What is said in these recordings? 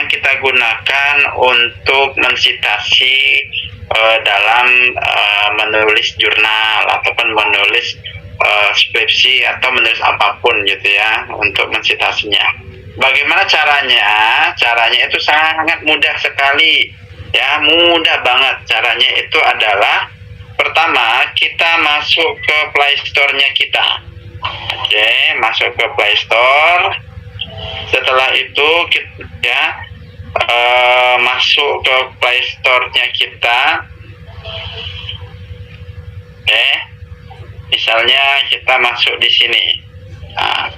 kita gunakan untuk mensitasi dalam menulis jurnal ataupun menulis skripsi atau menulis apapun gitu ya, untuk mensitasinya. Bagaimana caranya? Caranya itu sangat mudah sekali ya, mudah banget. Caranya itu adalah pertama kita masuk ke Play Store-nya kita. Oke, masuk ke Play Store. Setelah itu kita ya masuk ke Play Store-nya kita. Oke. Misalnya kita masuk di sini. Nah,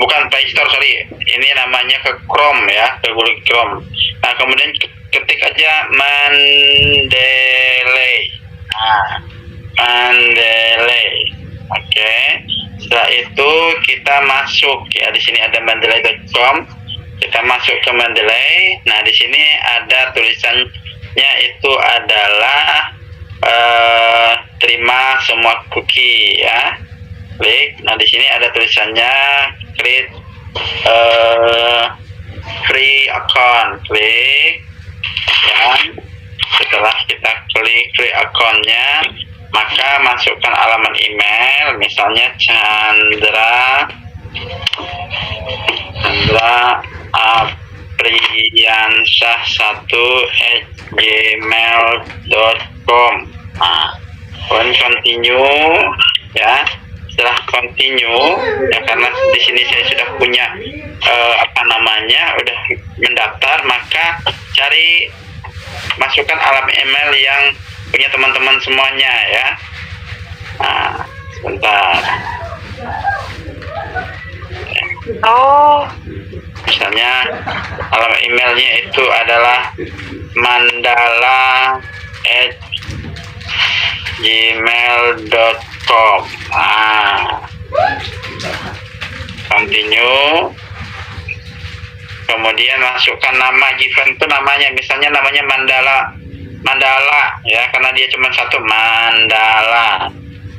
bukan Play Store, sorry. Ini namanya ke Chrome ya, ke Google Chrome. Nah, kemudian ketik aja Mendeley. Nah, Mendeley. Oke. Setelah itu kita masuk ya, di sini ada mendeley.com. Kita masuk ke Mendeley. Nah, di sini ada tulisannya itu adalah terima semua cookie ya. Klik. Nah, di sini ada tulisannya create free account. Klik ya. Setelah kita klik free account-nya, maka masukkan alamat email, misalnya Chandra Apriansyah1@gmail.com. Nah, continue ya. Setelah continue ya, karena di sini saya sudah punya udah mendaftar, maka cari masukkan alamat email yang punya teman-teman semuanya ya. Nah, sebentar. Misalnya alamat emailnya itu adalah mandala@gmail.com. Nah, continue. Kemudian masukkan nama given itu namanya, misalnya namanya Mandala ya, karena dia cuma satu, Mandala.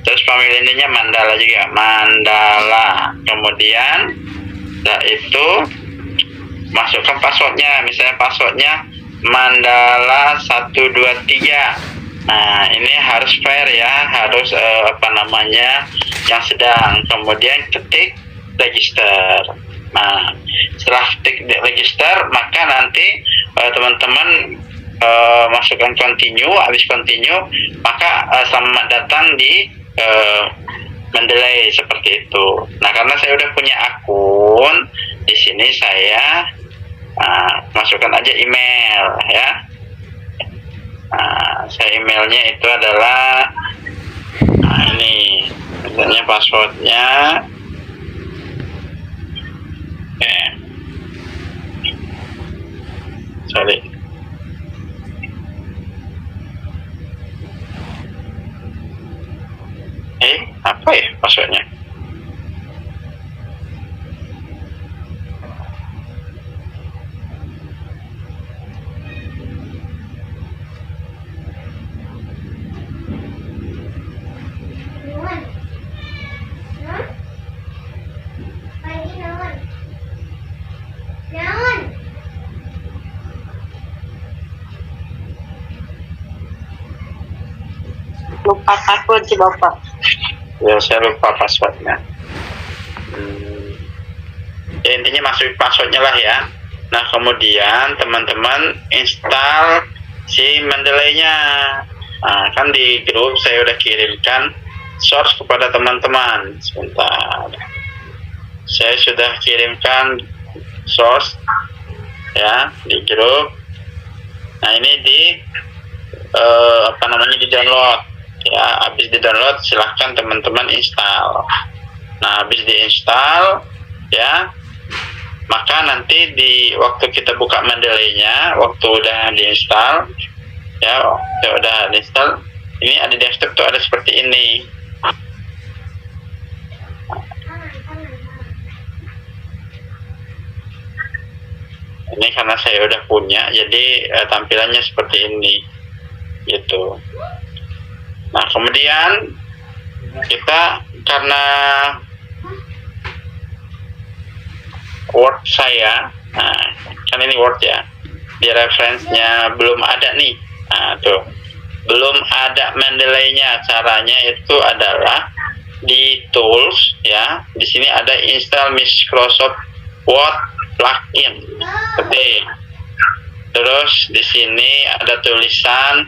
Terus familinya Mandala juga, Mandala. Kemudian setelah itu masukkan passwordnya, misalnya passwordnya Mandala 123. Nah, ini harus fair ya, harus yang sedang. Kemudian ketik register. Nah, setelah ketik register, maka nanti teman-teman masukkan continue. Habis continue, maka selamat datang di Mendeley, seperti itu. Nah, karena saya udah punya akun di sini, saya masukkan aja email ya. Nah, saya emailnya itu adalah ini, misalnya passwordnya. Sorry. Apa ya passwordnya? Lupa password sih Bapak. Ya, saya lupa passwordnya. Ya, intinya masukin passwordnya lah ya. Nah, kemudian teman-teman install si Mendeley-nya. Nah, kan di grup saya udah kirimkan source kepada teman-teman. Sebentar, saya sudah kirimkan source ya di grup. Nah, ini di di download ya. Habis di download silahkan teman-teman install. Nah, habis diinstal ya, maka nanti di waktu kita buka Mendeley-nya, waktu udah diinstal ya, udah diinstal, ini ada desktop tuh, ada seperti ini. Ini karena saya udah punya, jadi tampilannya seperti ini gitu. Nah, kemudian kita karena Word saya. Nah, kan ini Word ya. Di referensinya belum ada nih. Nah, tuh. Belum ada Mendeley-nya. Caranya itu adalah di tools ya. Di sini ada install Microsoft Word plugin. Ketik. Terus di sini ada tulisan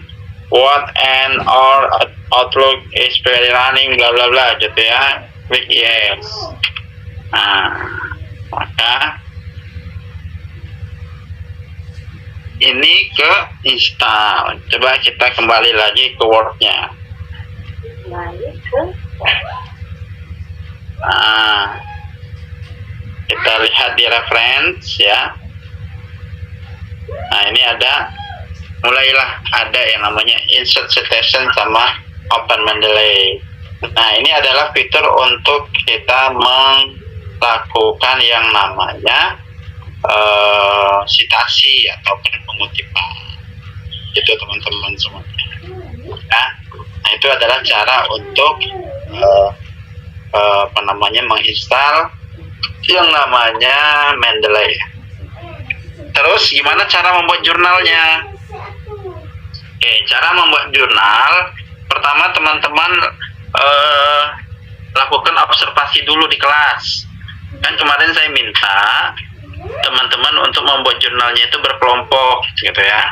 Word and or Outlook is very running bla bla bla gitu ya. Klik yes. Nah, maka ini ke install. Coba kita kembali lagi ke Word-nya. Nah, kita lihat di reference ya. Nah, ini mulailah ada yang namanya insert citation sama open Mendeley. Nah, ini adalah fitur untuk kita melakukan yang namanya sitasi ataupun pengutipan. Itu teman-teman semuanya. Nah, itu adalah cara untuk menginstal yang namanya Mendeley. Terus gimana cara membuat jurnalnya? Oke, cara membuat jurnal pertama teman-teman lakukan observasi dulu di kelas. Kan kemarin saya minta teman-teman untuk membuat jurnalnya itu berkelompok gitu ya,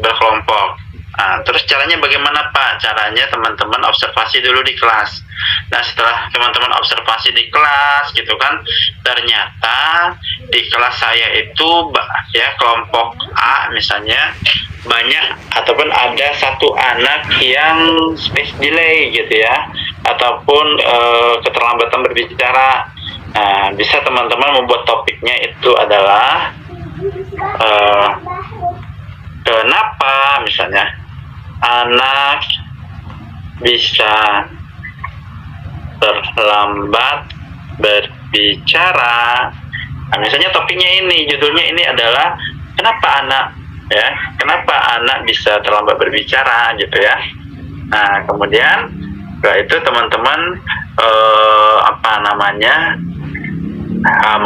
berkelompok. Nah, terus caranya bagaimana Pak? Caranya teman-teman observasi dulu di kelas. Nah, setelah teman-teman observasi di kelas gitu kan, ternyata di kelas saya itu ya kelompok A misalnya banyak ataupun ada satu anak yang speech delay gitu ya, ataupun keterlambatan berbicara. Nah, bisa teman-teman membuat topiknya itu adalah kenapa misalnya anak bisa terlambat berbicara. Nah, misalnya topiknya ini, judulnya ini adalah kenapa anak bisa terlambat berbicara gitu ya. Nah, kemudian setelah itu teman-teman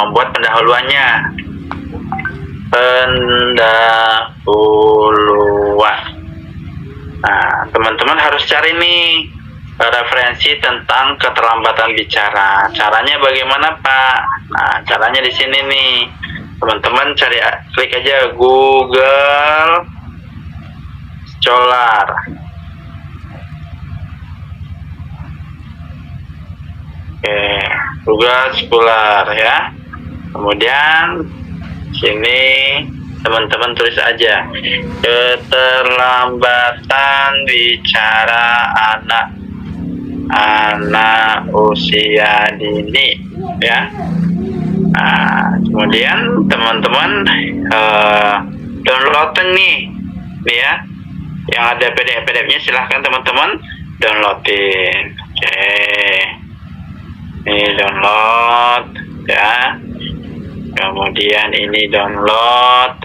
membuat pendahuluannya. Nah, teman-teman harus cari nih referensi tentang keterlambatan bicara. Caranya bagaimana Pak? Nah, caranya di sini nih. Teman-teman klik aja Google Scholar. Oke, Google Scholar ya. Kemudian sini teman-teman tulis aja keterlambatan bicara anak usia dini ya. Nah, kemudian teman-teman download nih ya, yang ada PDF-nya silahkan teman-teman downloadin. Oke, ini download ya. Kemudian ini download.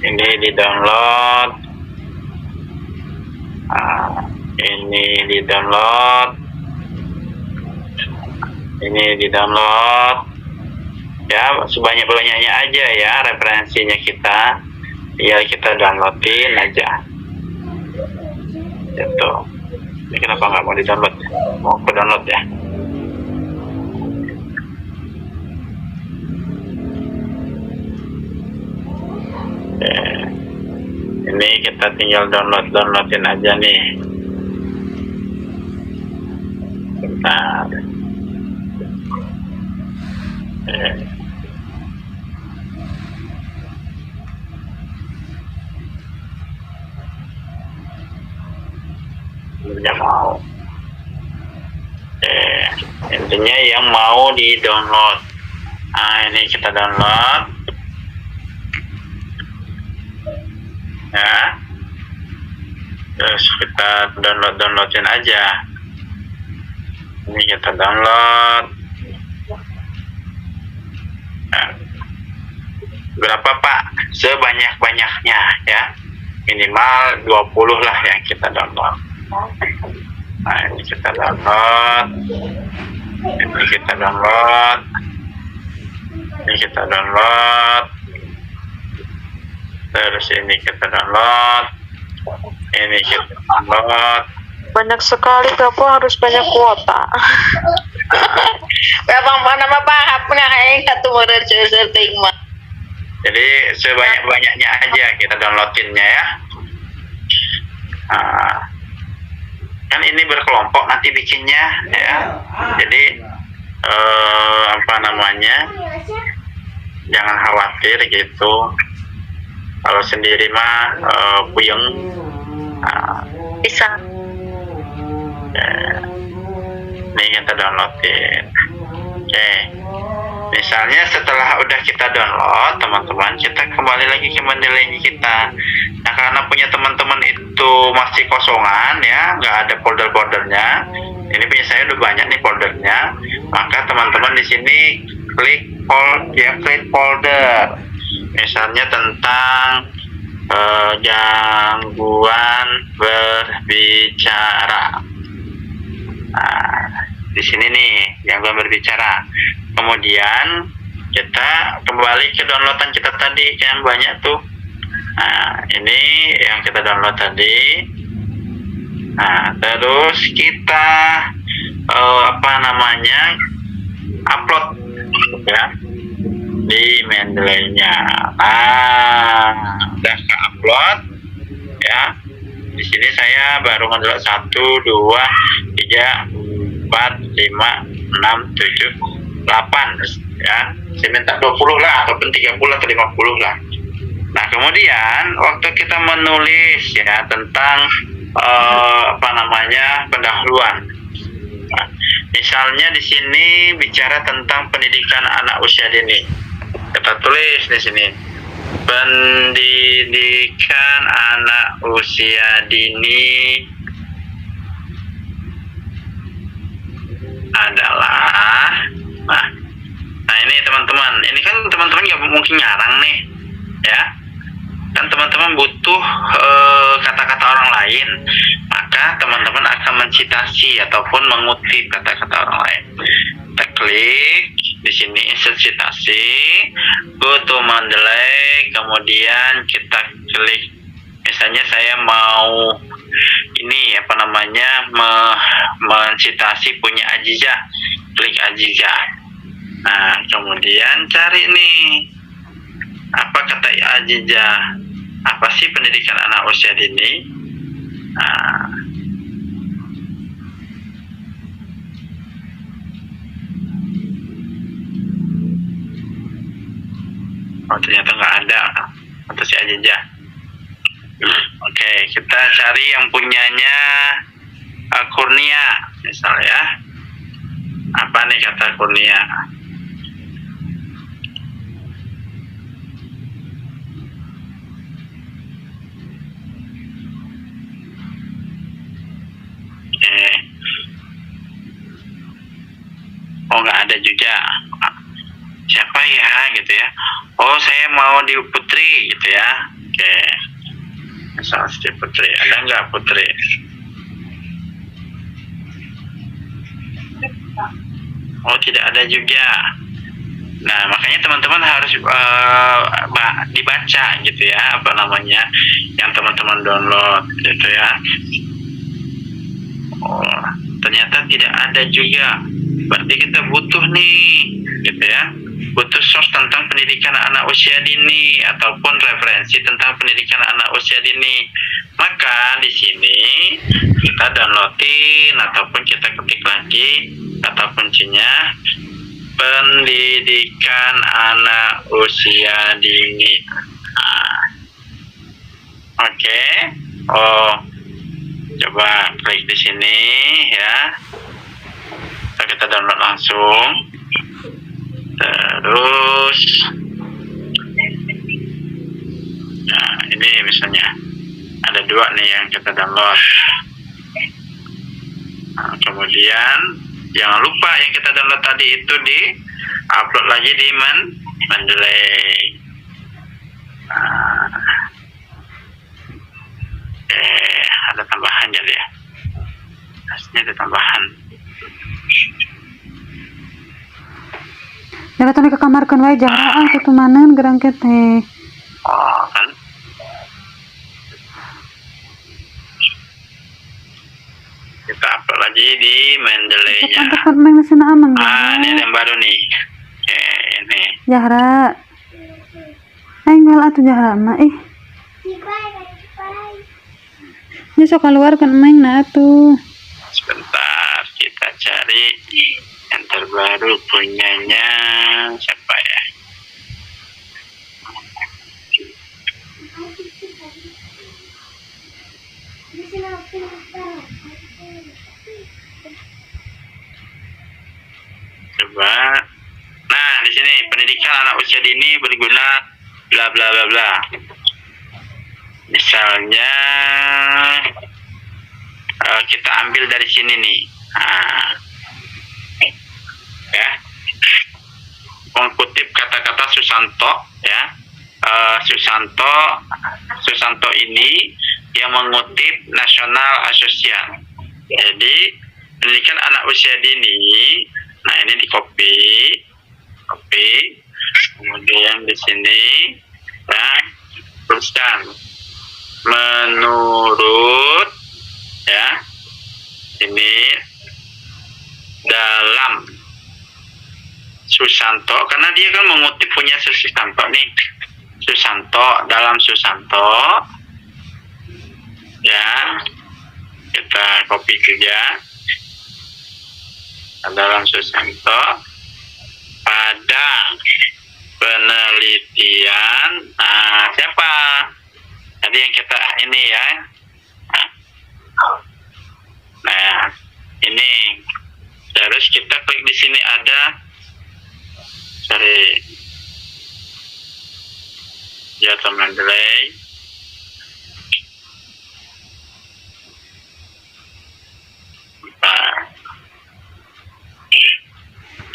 Ini di download. Ini di download. Ini di download. Ya, sebanyak-banyaknya aja ya referensinya kita. Ya, kita downloadin aja. Gitu. Ini kenapa nggak mau di download? Mau ke download ya. Ini kita tinggal downloadin aja nih. Bentar. Belum mau. Intinya yang mau di download. Nah, ini kita download. Ya, terus kita downloadin aja. Ini kita download. Nah, berapa Pak? Sebanyak-banyaknya ya, minimal 20 lah yang kita download. Nah, ini kita download. Ini kita download. kita download. Terus ini kita download. Ini kita download. Banyak sekali, kamu harus banyak kuota. Bang mana Bapak hapna aing satu model seuting mah. Jadi sebanyak-banyaknya aja kita downloadinnya ya. Nah, kan ini berkelompok nanti bikinnya ya. Jadi apa namanya? Jangan khawatir gitu. Kalau sendiri mah puyeng. Bisa. Ini kita downloadin. Oke. Misalnya setelah udah kita download, teman-teman, kita kembali lagi ke mendelenya kita. Nah, karena punya teman-teman itu masih kosongan ya, nggak ada folder-foldernya. Ini punya saya udah banyak nih foldernya. Maka teman-teman di sini klik folder. Misalnya tentang gangguan berbicara. Nah, di sini nih gangguan berbicara. Kemudian kita kembali ke downloadan kita tadi yang banyak tuh. Nah, ini yang kita download tadi. Nah, terus kita apa namanya? Upload ya di Mendeley-nya. Nah, udah ke upload ya. Di sini saya baru ngedownload 1, 2, 3, 4, 5, 6, 7, 8 ya. Saya minta 20 lah ataupun 30 atau 50 lah. Nah, kemudian waktu kita menulis ya tentang apa namanya? Pendahuluan. Nah, misalnya di sini bicara tentang pendidikan anak usia dini. Kita tulis di sini. Pendidikan anak usia dini adalah nah ini teman-teman, ini kan teman-teman nggak mungkin nyarang nih ya, kan teman-teman butuh kata-kata orang lain, maka teman-teman akan mencitasi ataupun mengutip kata-kata orang lain. Kita klik di sini insert citasi, go to Mendeley, kemudian kita klik misalnya saya mau ini apa namanya mencitasi punya Aziza, klik Aziza. Nah, kemudian cari nih apa kata Aziza, apa sih pendidikan anak usia dini. Nah, oh ternyata nggak ada untuk si Aziza. Oke, kita cari yang punyanya Kurnia misalnya ya. Apa nih kata Kurnia? Oke. Oh nggak ada juga. Siapa ya gitu ya? Oh saya mau di Putri gitu ya. Oke. Misal si Putri, ada nggak Putri? Oh tidak ada juga. Nah makanya teman-teman harus dibaca gitu ya, apa namanya yang teman-teman download gitu ya. Oh ternyata tidak ada juga. Berarti kita butuh nih gitu ya, butuh source tentang pendidikan anak usia dini ataupun referensi tentang pendidikan anak usia dini. Maka di sini kita downloadin ataupun kita ketik lagi kata kuncinya pendidikan anak usia dini. Nah, oke. Oh, coba klik di sini ya. Kita download langsung. Terus nah ini misalnya ada 2 nih yang kita download. Nah, kemudian jangan lupa yang kita download tadi itu di upload lagi di Mendeley. Nah, ada tambahan jadi ya. Aslinya ada tambahan. Ya tadi ke kamar kan wae jangan tutumanan gerangket teh. Oh, kan. Kita upload lagi di Mendeley-nya. Tepat main sana aman. Ini ada yang baru nih. Oke, ini. Jahra. Enggak atuh Jahra mah Ini sok keluar kan main nah tuh. Sebentar, kita cari yang terbaru punyanya siapa ya? Coba. Nah, di sini pendidikan anak usia dini berguna bla bla bla bla. Misalnya kita ambil dari sini nih. Nah, ya. Mengutip kata-kata Susanto ya. Susanto ini yang mengutip National Association. Jadi pendidikan anak usia dini, nah ini di copy, kemudian di sini, nah tuliskan menurut ya ini dalam Susanto, karena dia kan mengutip punya Susanto nih. Dalam Susanto ya, kita copy juga dalam Susanto pada penelitian siapa tadi yang kita ini ya, nah ini terus kita klik di sini ada cari Yoto Mendeley.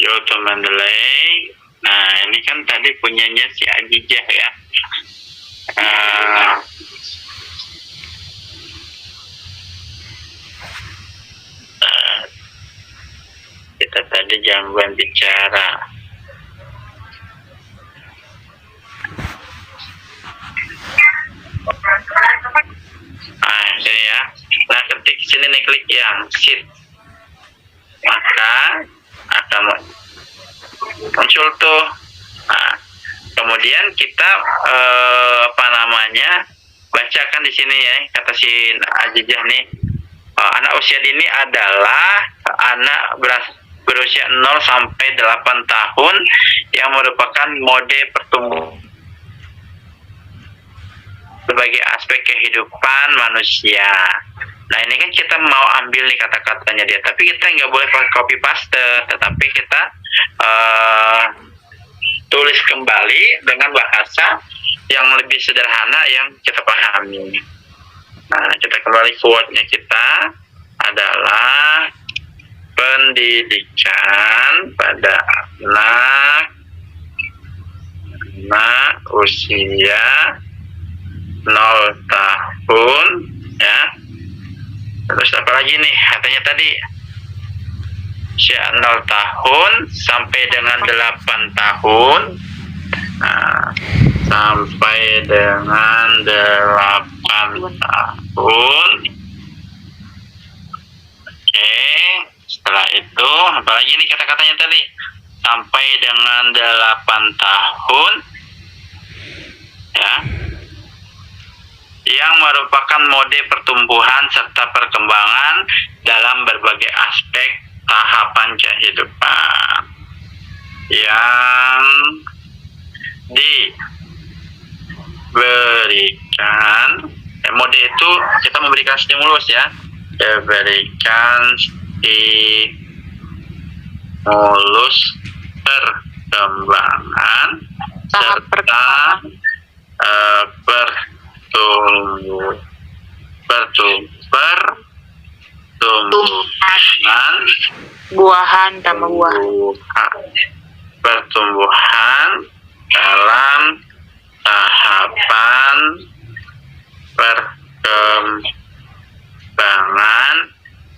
Yoto Mendeley. Nah ini kan tadi punyanya si Ajijah ya. Kita tadi gangguan bicara. Sini ya. Nah ketik sini nih, klik yang sheet, maka akan muncul tuh. Nah, kemudian kita bacakan di sini ya, kata si Ajijah nih. Anak usia dini adalah anak berusia 0 sampai 8 tahun yang merupakan mode pertumbuhan berbagai aspek kehidupan manusia. Nah ini kan kita mau ambil nih kata-katanya dia, tapi kita nggak boleh copy paste, tetapi kita tulis kembali dengan bahasa yang lebih sederhana yang kita pahami. Nah kita kembali quote-nya kita adalah pendidikan pada anak usia 0 tahun ya. Terus apa lagi nih katanya tadi, usia 0 tahun sampai dengan 8 tahun. Nah, sampai dengan 8 tahun. Oke, setelah itu apalagi nih kata-katanya tadi, sampai dengan 8 tahun ya, yang merupakan mode pertumbuhan serta perkembangan dalam berbagai aspek tahapan kehidupan yang diberikan. Mode itu kita memberikan stimulus ya, diberikan stimulus perkembangan serta pertumbuhan Buahan tambah buah. Pertumbuhan dalam tahapan perkembangan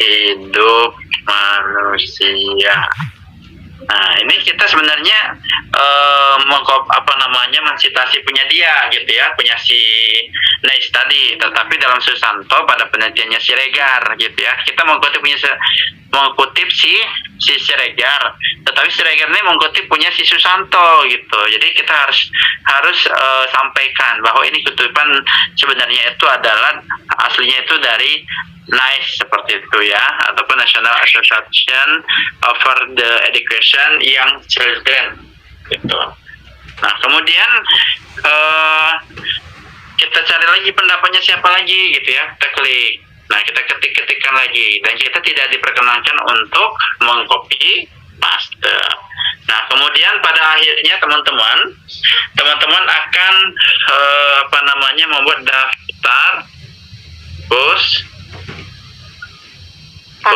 hidup manusia. Nah, ini kita sebenarnya mensitasi punya dia gitu ya, punya si Nice tadi. Tetapi dalam Susanto pada penelitiannya Siregar gitu ya, kita mengutip si Siregar. Tetapi Siregar ini mengutip punya si Susanto gitu. Jadi kita harus sampaikan bahwa ini kutipan sebenarnya itu adalah aslinya itu dari NICE seperti itu ya, ataupun National Association for the Education Young Children gitu. Nah kemudian kita cari lagi pendapatnya siapa lagi gitu ya, kita klik. Nah kita ketikkan lagi, dan kita tidak diperkenankan untuk mengcopy paste. Nah kemudian pada akhirnya teman-teman akan membuat daftar pustaka. Nah,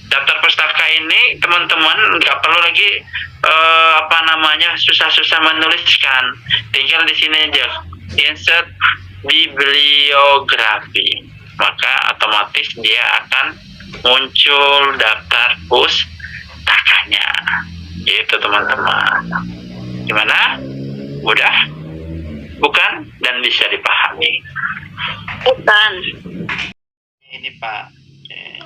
daftar pustaka ini teman-teman nggak perlu lagi susah-susah menuliskan, tinggal di sini aja insert bibliografi, maka otomatis dia akan muncul daftar pustakanya gitu teman-teman. Gimana? Mudah? Bukan? Dan bisa dipahami? Bukan. Ini Pak, oke.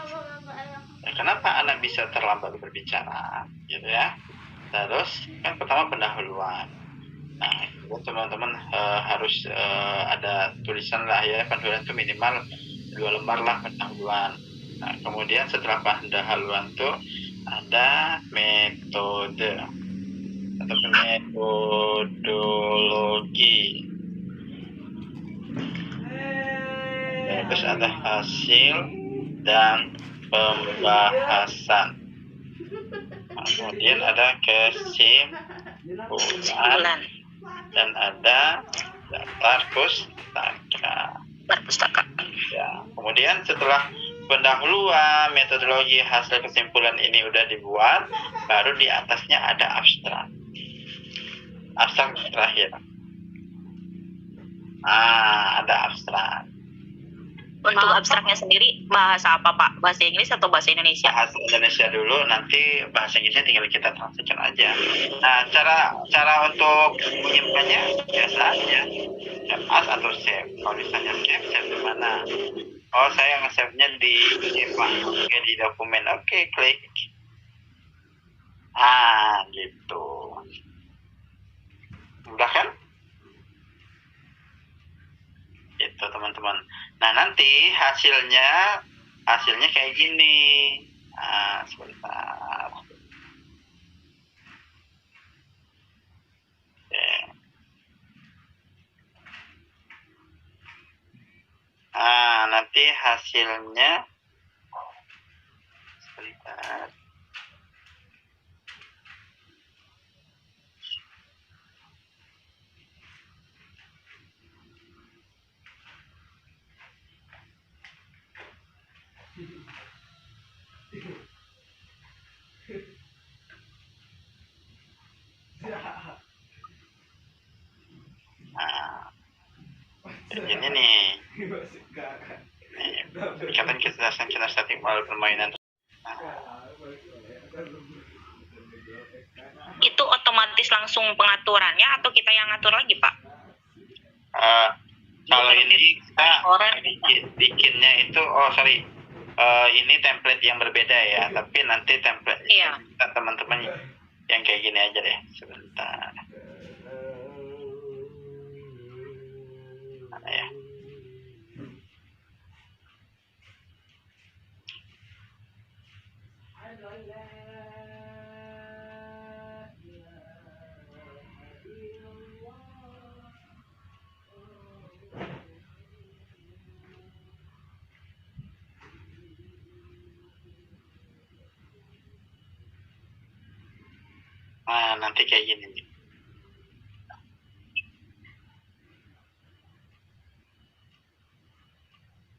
Nah, kenapa anak bisa terlambat berbicara gitu ya? Terus kan pertama pendahuluan. Nah teman-teman harus ada tulisan lah ya, pendahuluan itu minimal 2 lembar lah pendahuluan. Nah kemudian setelah pendahuluan tuh ada metode atau metodologi. Terus ada hasil dan pembahasan. Nah, kemudian ada kesimpulan dan ada daftar pustaka. Ya, kemudian setelah pendahuluan, metodologi, hasil, kesimpulan ini udah dibuat, baru di atasnya ada abstrak. Abstrak terakhir. Ada abstrak. Untuk abstraknya sendiri bahasa apa Pak? Bahasa Inggris atau bahasa Indonesia? Bahasa Indonesia dulu, nanti bahasa Inggrisnya tinggal kita translation aja. Nah, cara untuk menyimpannya biasa aja, save as atau save. Kalau misalnya save di mana? Oh, saya nge-save-nya di Oke, di dokumen. Oke, klik. Gitu. Mudah kan? Itu teman-teman. Nah nanti hasilnya kayak gini. Sebentar. Oke. Nanti hasilnya sebentar. Ini nih. Ikatan kecerdasan kinestetik melalui permainan. Itu otomatis langsung pengaturannya atau kita yang ngatur lagi Pak? Kalau ini kita bikinnya itu, ini template yang berbeda ya, tapi nanti template kita teman-teman yang kayak gini aja deh. Sebentar. Ya. Nanti kayak gini nih.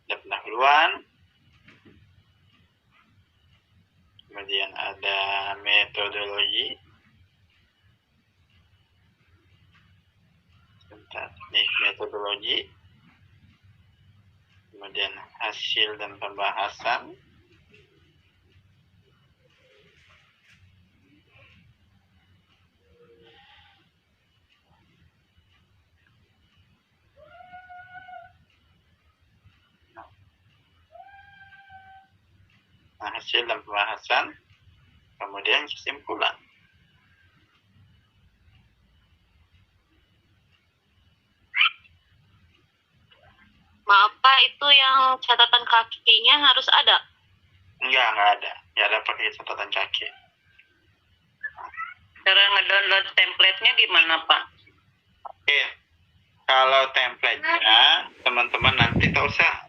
Ada pendahuluan, kemudian ada metodologi. Sebentar, nih metodologi, kemudian hasil dan pembahasan, Nah, hasil dan pembahasan, kemudian kesimpulan. Maaf Pak, itu yang catatan kakinya harus ada. Enggak ada. Enggak ada pakai catatan kaki. Cara ngedownload template-nya gimana Pak? Oke. Kalau template-nya, teman-teman nanti tak usah